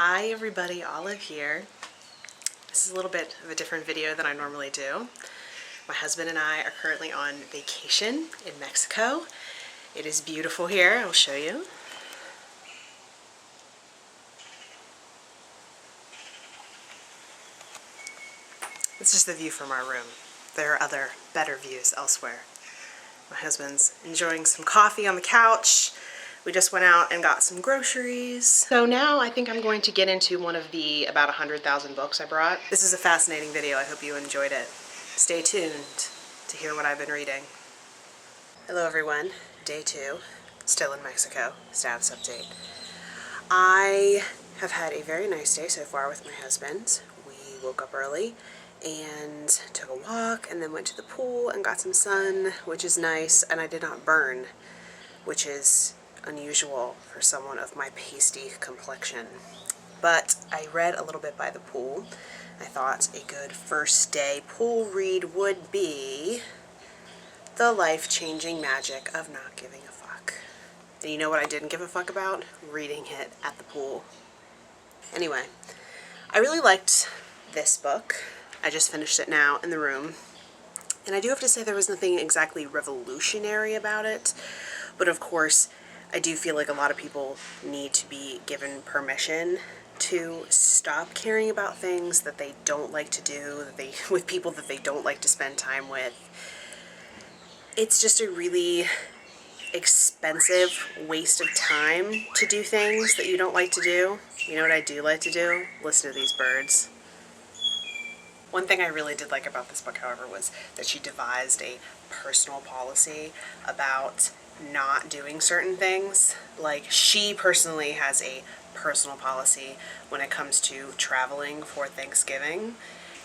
Hi everybody, Olive here. This is a little bit of a different video than I normally do. My husband and I are currently on vacation in Mexico. It is beautiful here, I'll show you. This is the view from our room. There are other better views elsewhere. My husband's enjoying some coffee on the couch. We just went out and got some groceries. So now I think I'm going to get into one of the about 100,000 books I brought. This is a fascinating video. I hope you enjoyed it. Stay tuned to hear what I've been reading. Hello everyone. Day 2. Still in Mexico. Status update. I have had a very nice day so far with my husband. We woke up early and took a walk and then went to the pool and got some sun, which is nice, and I did not burn, which is unusual for someone of my pasty complexion. But I read a little bit by the pool. I thought a good first day pool read would be The Life-Changing Magic of Not Giving a Fuck. And you know what I didn't give a fuck about? Reading it at the pool. Anyway, I really liked this book. I just finished it now in the room. And I do have to say there was nothing exactly revolutionary about it. But of course, I do feel like a lot of people need to be given permission to stop caring about things that they don't like to do, with people that they don't like to spend time with. It's just a really expensive waste of time to do things that you don't like to do. You know what I do like to do? Listen to these birds. One thing I really did like about this book, however, was that she devised a personal policy about not doing certain things. Like, she personally has a personal policy when it comes to traveling for Thanksgiving,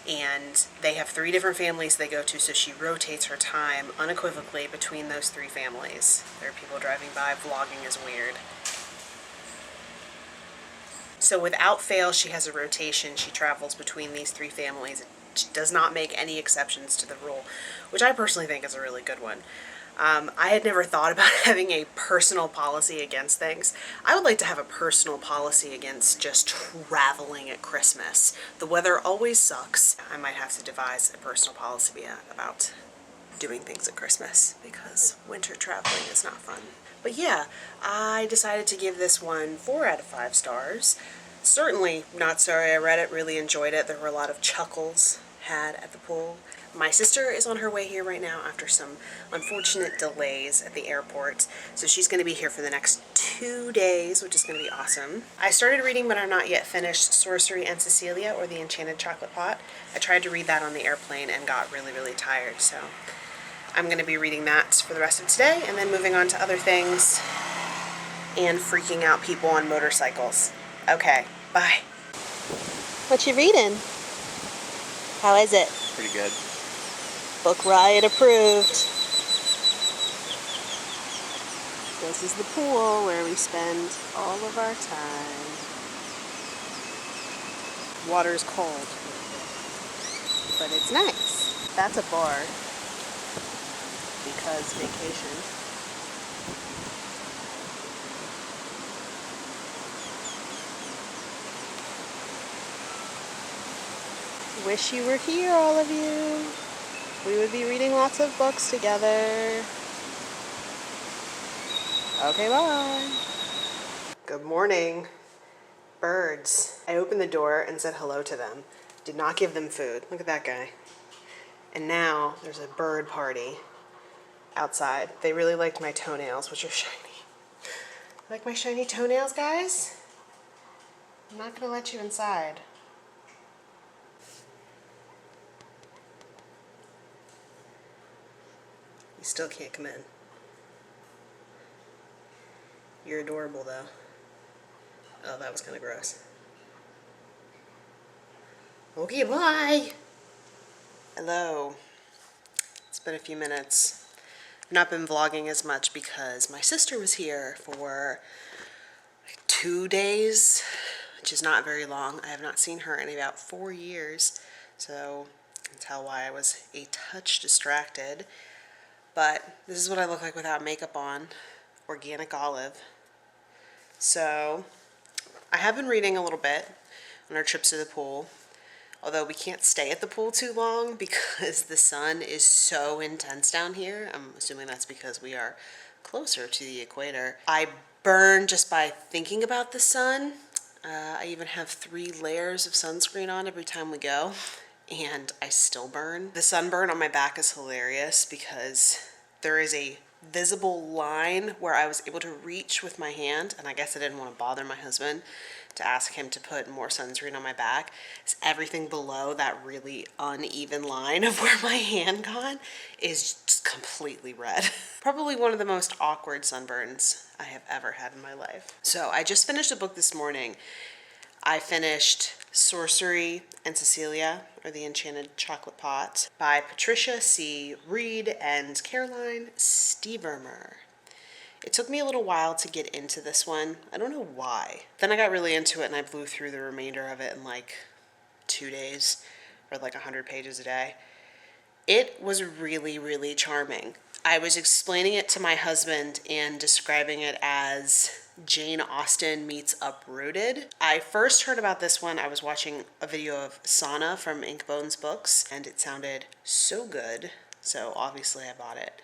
and they have 3 different families they go to, so she rotates her time unequivocally between those 3 families. There are people driving by. Vlogging is weird. So without fail, she has a rotation. She travels between these 3 families. She does not make any exceptions to the rule, which I personally think is a really good one. I had never thought about having a personal policy against things. I would like to have a personal policy against just traveling at Christmas. The weather always sucks. I might have to devise a personal policy about doing things at Christmas, because winter traveling is not fun. But yeah, I decided to give this one 4 out of 5 stars. Certainly not sorry I read it, really enjoyed it. There were a lot of chuckles had at the pool. My sister is on her way here right now after some unfortunate delays at the airport, so she's going to be here for the next 2 days, which is going to be awesome. I started reading, but I'm not yet finished, Sorcery and Cecilia, or The Enchanted Chocolate Pot. I tried to read that on the airplane and got really, really tired, so I'm going to be reading that for the rest of today, and then moving on to other things and freaking out people on motorcycles. Okay, bye. What you reading? How is it? Pretty good. Book Riot approved. This is the pool where we spend all of our time. Water's cold, but it's nice. That's a bar, because vacation. Wish you were here, all of you. We would be reading lots of books together. Okay, bye. Good morning. Birds. I opened the door and said hello to them. Did not give them food. Look at that guy. And now there's a bird party outside. They really liked my toenails, which are shiny. Like my shiny toenails, guys? I'm not gonna let you inside. You still can't come in. You're adorable, though. Oh, that was kind of gross. Okay, bye! Hello. It's been a few minutes. I've not been vlogging as much because my sister was here for like 2 days, which is not very long. I have not seen her in about 4 years, so you can tell why I was a touch distracted. But this is what I look like without makeup on. Organic olive. So I have been reading a little bit on our trips to the pool, although we can't stay at the pool too long because the sun is so intense down here. I'm assuming that's because we are closer to the equator. I burn just by thinking about the sun. I even have 3 layers of sunscreen on every time we go, and I still burn. The sunburn on my back is hilarious because there is a visible line where I was able to reach with my hand, and I guess I didn't want to bother my husband to ask him to put more sunscreen on my back. So everything below that really uneven line of where my hand got is just completely red. Probably one of the most awkward sunburns I have ever had in my life. So I just finished a book this morning. I finished Sorcery and Cecilia, or The Enchanted Chocolate Pot, by Patricia C. Reed and Caroline Stevermer. It took me a little while to get into this one. I don't know why. Then I got really into it and I blew through the remainder of it in like 2 days, or like 100 pages a day. It was really, really charming. I was explaining it to my husband and describing it as Jane Austen meets Uprooted. I first heard about this one, I was watching a video of Sana from Inkbones Books, and it sounded so good, so obviously I bought it.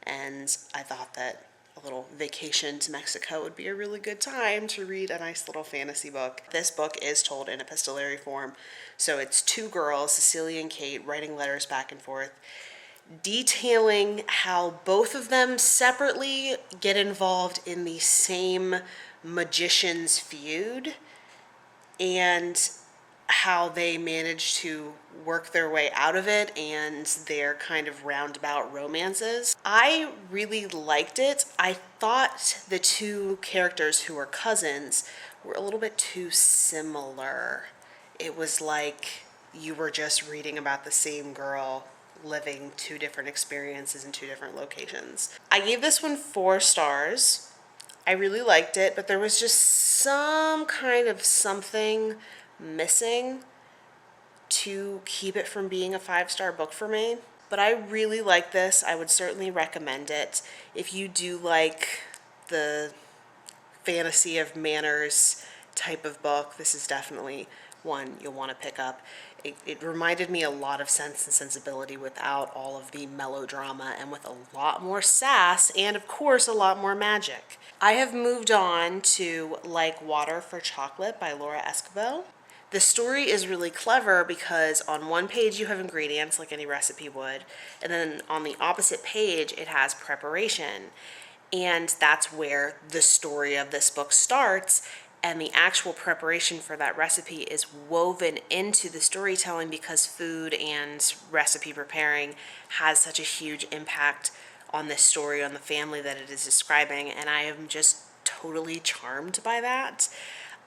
And I thought that a little vacation to Mexico would be a really good time to read a nice little fantasy book. This book is told in epistolary form, so it's 2 girls, Cecilia and Kate, writing letters back and forth, detailing how both of them separately get involved in the same magician's feud and how they manage to work their way out of it and their kind of roundabout romances. I really liked it. I thought the 2 characters who were cousins were a little bit too similar. It was like you were just reading about the same girl living 2 different experiences in 2 different locations. I gave this one 4 stars. I really liked it, but there was just some kind of something missing to keep it from being a 5-star book for me. But I really like this. I would certainly recommend it. If you do like the fantasy of manners type of book, this is definitely one you'll want to pick up. It reminded me a lot of Sense and Sensibility without all of the melodrama and with a lot more sass and, of course, a lot more magic. I have moved on to Like Water for Chocolate by Laura Escobar. The story is really clever because on one page you have ingredients like any recipe would, and then on the opposite page it has preparation. And that's where the story of this book starts, and the actual preparation for that recipe is woven into the storytelling because food and recipe preparing has such a huge impact on this story, on the family that it is describing, and I am just totally charmed by that.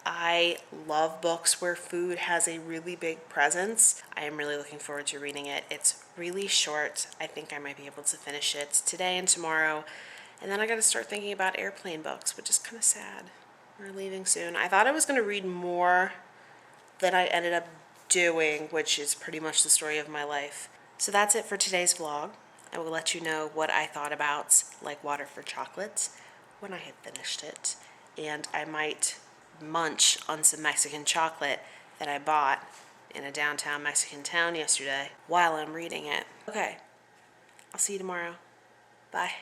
I love books where food has a really big presence. I am really looking forward to reading it. It's really short. I think I might be able to finish it today and tomorrow. And then I got to start thinking about airplane books, which is kind of sad. We're leaving soon. I thought I was going to read more than I ended up doing, which is pretty much the story of my life. So that's it for today's vlog. I will let you know what I thought about Like Water for Chocolate when I had finished it. And I might munch on some Mexican chocolate that I bought in a downtown Mexican town yesterday while I'm reading it. Okay, I'll see you tomorrow. Bye.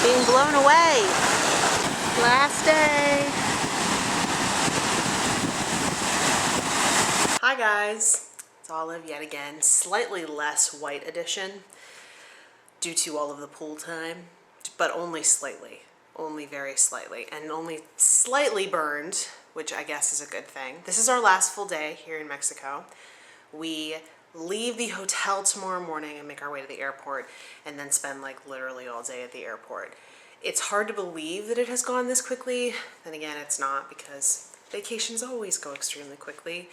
Being blown away. Last day. Hi guys, it's Olive yet again. Slightly less white edition due to all of the pool time, but only slightly, only very slightly, and only slightly burned, which I guess is a good thing. This is our last full day here in Mexico. We leave the hotel tomorrow morning and make our way to the airport and then spend like literally all day at the airport. It's hard to believe that it has gone this quickly. Then again, it's not, because vacations always go extremely quickly.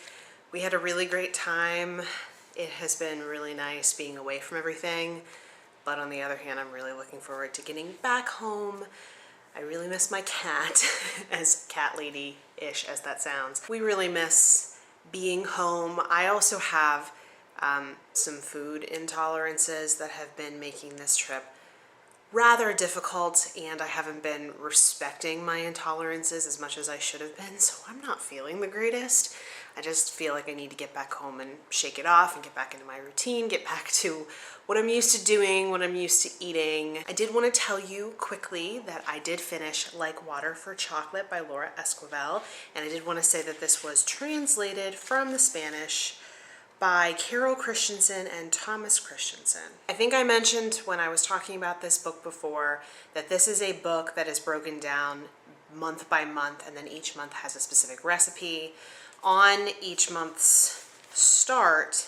We had a really great time. It has been really nice being away from everything, but on the other hand, I'm really looking forward to getting back home. I really miss my cat, as cat lady-ish as that sounds. We really miss being home. I also have some food intolerances that have been making this trip rather difficult, and I haven't been respecting my intolerances as much as I should have been, so I'm not feeling the greatest. I just feel like I need to get back home and shake it off and get back into my routine, get back to what I'm used to doing, what I'm used to eating. I did want to tell you quickly that I did finish Like Water for Chocolate by Laura Esquivel, and I did want to say that this was translated from the Spanish by Carol Christensen and Thomas Christensen. I think I mentioned when I was talking about this book before that this is a book that is broken down month by month, and then each month has a specific recipe. On each month's start,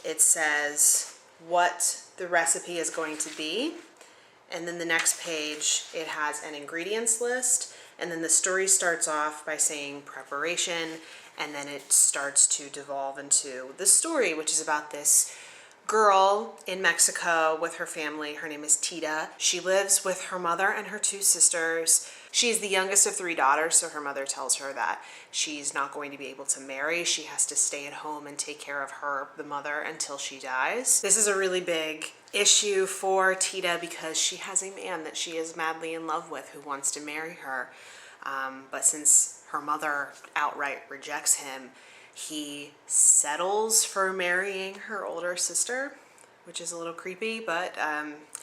it says what the recipe is going to be, and then the next page it has an ingredients list, and then the story starts off by saying preparation, and then it starts to devolve into the story, which is about this girl in Mexico with her family. Her name is Tita. She lives with her mother and her two sisters. She's the youngest of 3 daughters, so her mother tells her that she's not going to be able to marry. She has to stay at home and take care of her, the mother, until she dies. This is a really big issue for Tita because she has a man that she is madly in love with who wants to marry her. But since her mother outright rejects him, he settles for marrying her older sister, which is a little creepy, but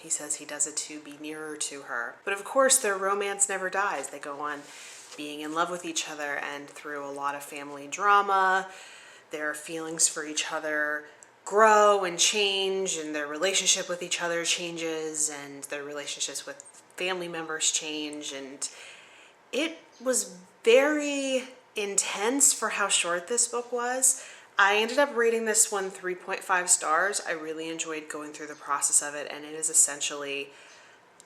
he says he does it to be nearer to her. But of course, their romance never dies. They go on being in love with each other, and through a lot of family drama, their feelings for each other grow and change, and their relationship with each other changes, and their relationships with family members change, and it was very intense for how short this book was. I ended up rating this one 3.5 stars. I really enjoyed going through the process of it, and it is essentially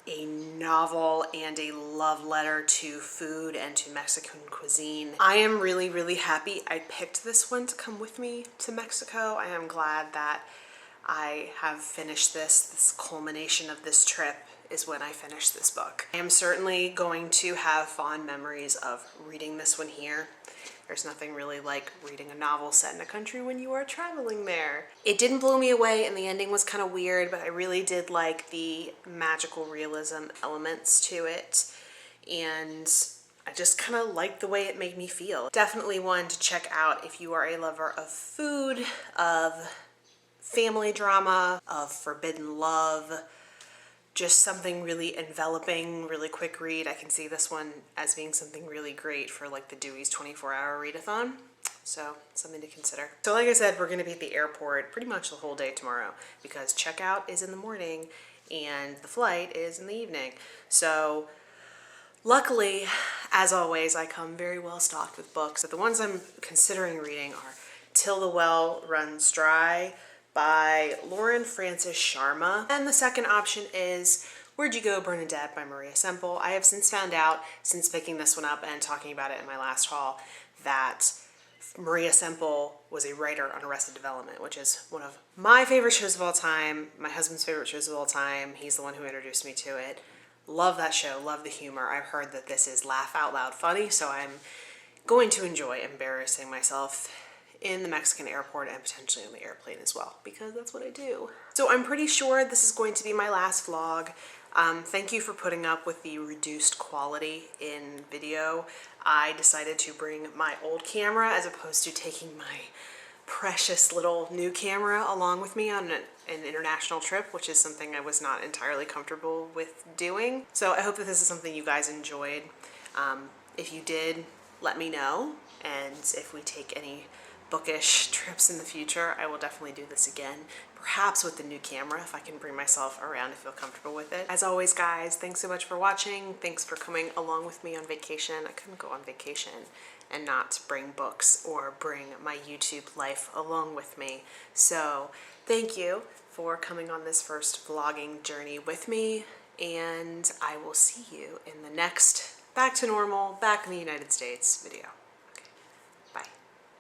a novel and a love letter to food and to Mexican cuisine. I am really, really happy I picked this one to come with me to Mexico. I am glad that I have finished this culmination of this trip is when I finished this book. I am certainly going to have fond memories of reading this one here. There's nothing really like reading a novel set in a country when you are traveling there. It didn't blow me away, and the ending was kind of weird, but I really did like the magical realism elements to it, and I just kind of liked the way it made me feel. Definitely one to check out if you are a lover of food, of family drama, of forbidden love, just something really enveloping, really quick read. I can see this one as being something really great for like the Dewey's 24-hour readathon. So something to consider. So like I said, we're gonna be at the airport pretty much the whole day tomorrow because checkout is in the morning and the flight is in the evening. So luckily, as always, I come very well stocked with books. But the ones I'm considering reading are Till the Well Runs Dry by Lauren Frances Sharma. And the second option is Where'd You Go, Bernadette by Maria Semple. I have since found out, since picking this one up and talking about it in my last haul, that Maria Semple was a writer on Arrested Development, which is one of my favorite shows of all time, my husband's favorite shows of all time. He's the one who introduced me to it. Love that show, love the humor. I've heard that this is laugh out loud funny, so I'm going to enjoy embarrassing myself in the Mexican airport and potentially on the airplane as well, because that's what I do. So I'm pretty sure this is going to be my last vlog. Thank you for putting up with the reduced quality in video. I decided to bring my old camera as opposed to taking my precious little new camera along with me on an international trip, which is something I was not entirely comfortable with doing. So I hope that this is something you guys enjoyed. If you did, let me know, and if we take any bookish trips in the future, I will definitely do this again, perhaps with the new camera if I can bring myself around and feel comfortable with it. As always, guys, thanks so much for watching. Thanks for coming along with me on vacation. I couldn't go on vacation and not bring books or bring my YouTube life along with me. So thank you for coming on this first vlogging journey with me, and I will see you in the next back to normal, back in the United States video.